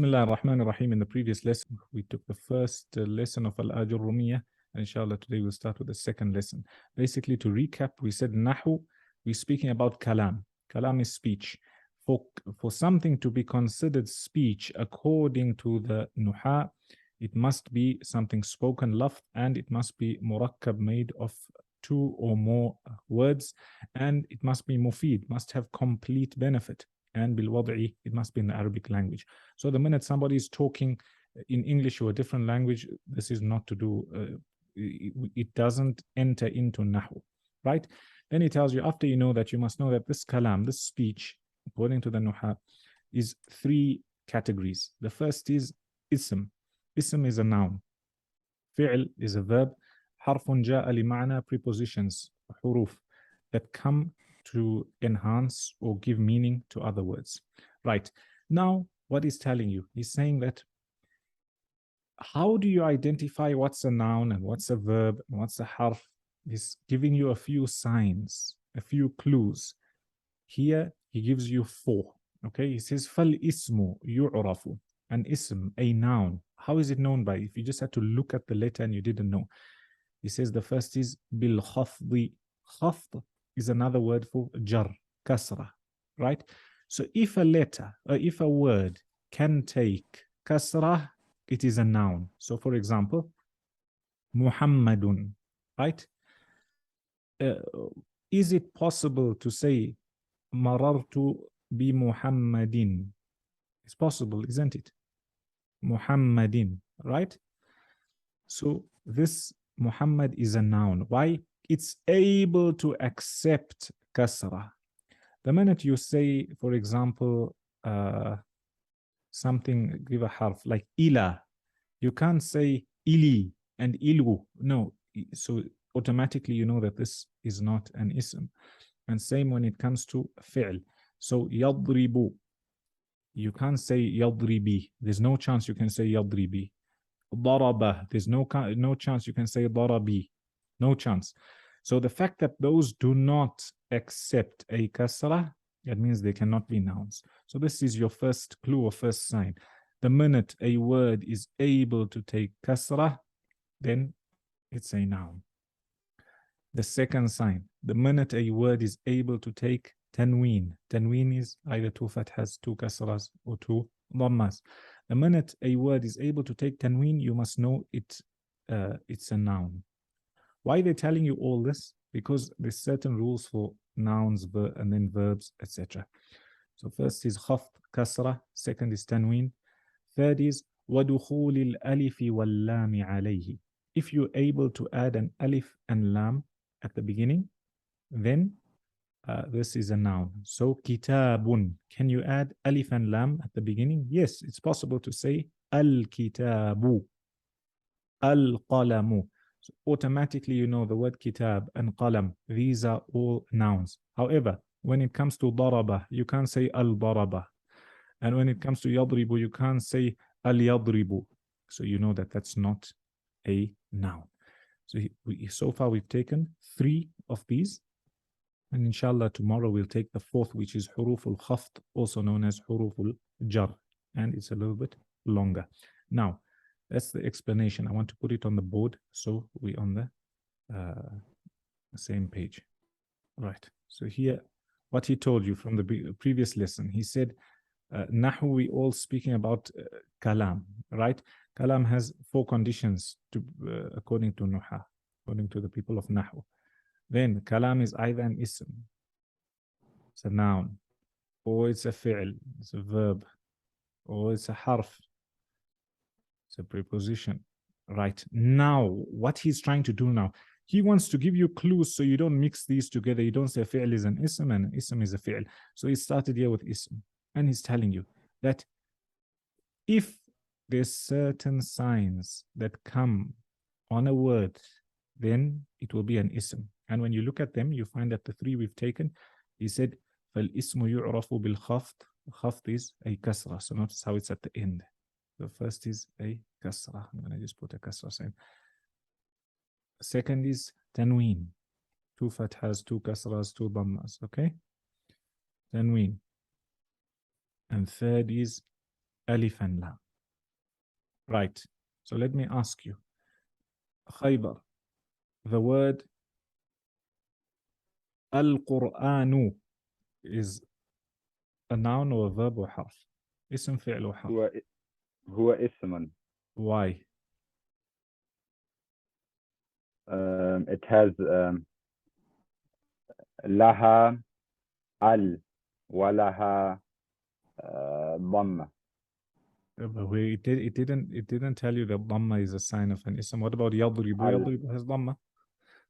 Bismillah ar-Rahman ar-Rahim. In the previous lesson, we took the first lesson of Al-Aajurumiyya. And inshallah, today we'll start with the second lesson. Basically, to recap, we said Nahu, we're speaking about Kalam. Kalam is speech. For something to be considered speech, according to the Nuha, it must be something spoken, lafz, and it must be murakkab, made of two or more words, and it must be mufid, must have complete benefit. And bil-wad'i, it must be in the Arabic language. So the minute somebody is talking in English or a different language, this is not to do, it doesn't enter into Nahu, right? Then he tells you, after you know that, you must know that this kalam, this speech, according to the Nuha, is three categories. The first is ism. Ism is a noun. Fi'l is a verb. Harfun ja'a li ma'na, prepositions, huruf, that come to enhance or give meaning to other words. Right. Now, what he's telling you, he's saying that how do you identify what's a noun and what's a verb and what's a harf? He's giving you a few signs, a few clues. Here, he gives you four. Okay, he says, fal ismu yu'rafu. An ism, a noun. How is it known by? If you just had to look at the letter and you didn't know. He says the first is bil khafdi. Khafd is another word for jar, kasra, right? So if a letter, or if a word can take kasra, it is a noun. So for example, Muhammadun, right? Is it possible to say marartu bi Muhammadin? It's possible, isn't it? Muhammadin, right? So this Muhammad is a noun. Why? It's able to accept kasra. The minute you say, for example, something, give a harf, like ila, you can't say ili and ilu. No, so automatically you know that this is not an ism. And same when it comes to fi'l. So yadribu, you can't say yadribi. There's no chance you can say yadribi. Daraba, there's no chance you can say darabi. No chance. So the fact that those do not accept a kasra, that means they cannot be nouns. So this is your first clue or first sign. The minute a word is able to take kasra, then it's a noun. The second sign, the minute a word is able to take tanween. Tanween is either two fathas, two kasras, or two dhammas. The minute a word is able to take tanween, you must know it's a noun. Why are they telling you all this? Because there's certain rules for nouns and then verbs, etc. So first is khafd, kasra. Second is tanween. Third is wadukhul al-alif wal-lam alayhi. If you're able to add an alif and lam at the beginning, then this is a noun. So kitabun. Can you add alif and lam at the beginning? Yes, it's possible to say al-kitabu, al-qalamu. So automatically you know the word kitab and qalam, these are all nouns. However, when it comes to daraba, you can't say al-daraba. And when it comes to yadribu, you can't say al-yadribu. So you know that that's not a noun. So far we've taken three of these. And inshallah tomorrow we'll take the fourth, which is huruful khafd, also known as huruful jar. And it's a little bit longer. Now, that's the explanation. I want to put it on the board so we're on the same page. Right. So here, what he told you from the previous lesson, he said, Nahu, we all speaking about kalam, right? Kalam has four conditions to, according to Nuha, according to the people of Nahu. Then kalam is either an ism, it's a noun, or it's a fi'l, it's a verb, or it's a harf, it's a preposition. Right. Now, what he's trying to do now, he wants to give you clues so you don't mix these together. You don't say fi'l is an ism and an ism is a fi'l. So he started here with ism. And he's telling you that if there's certain signs that come on a word, then it will be an ism. And when you look at them, you find that the three we've taken, he said, فَالْإِسْمُ يُعْرَفُ بِالْخَفْض. Khafd is a kasra. So notice how it's at the end. The first is a kasra. I'm going to just put a kasra sign. Second is tanween. Two fathas, two kasras, two dhammas. Okay? Tanween. And third is Alif and Lam. Right. So let me ask you. Khaybar. The word Al-Qur'anu is a noun or a verb or حرف. اسم فعل وحرف. هو اسم. Why? It has لها al ولها ضمة. It didn't tell you that Dhamma is a sign of an ism. What about يضرب? يضرب has Dhamma.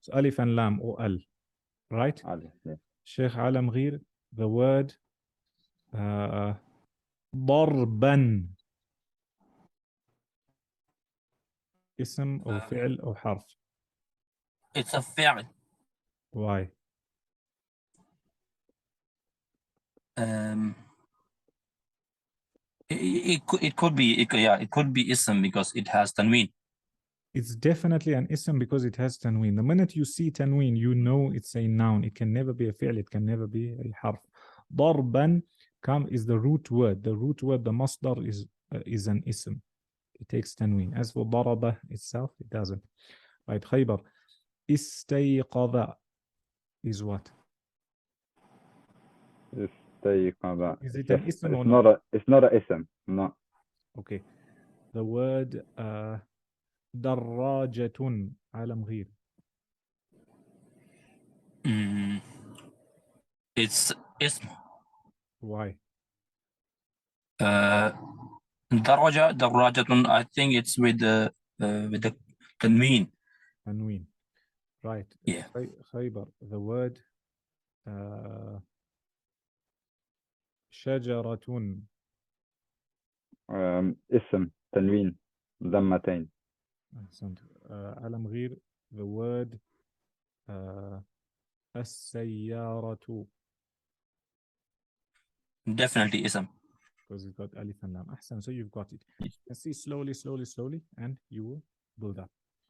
So Alif and Lam or Al. Right? Yes. Sheikh Alam Ghir, the word ضربا اسم أو فعل أو حرف. It's a فعل. Why? It could be ism because it has tanween. It's definitely an ism because it has tanween. The minute you see tanween, you know it's a noun. It can never be a fi'l. It can never be a harf. ضربا is the root word. The root word, the masdar is an ism. It takes tanween. As for ضربة itself, it doesn't. Right, Khaybar. استيقظ is what? استيقظ. Is it an ism or not? It's not an ism. No. Okay. The word دراجة عالم غير. It's ism. Why? دراجة I think it's with the tanween. Tanween. Right. Yeah. Khaybar. The word شجرة. اسم تنوين ضمتين. عالم غير. The word السيارة. Definitely ism. Because it's got alif and lam. أحسن. So you've got it. You can see slowly, and you will build up.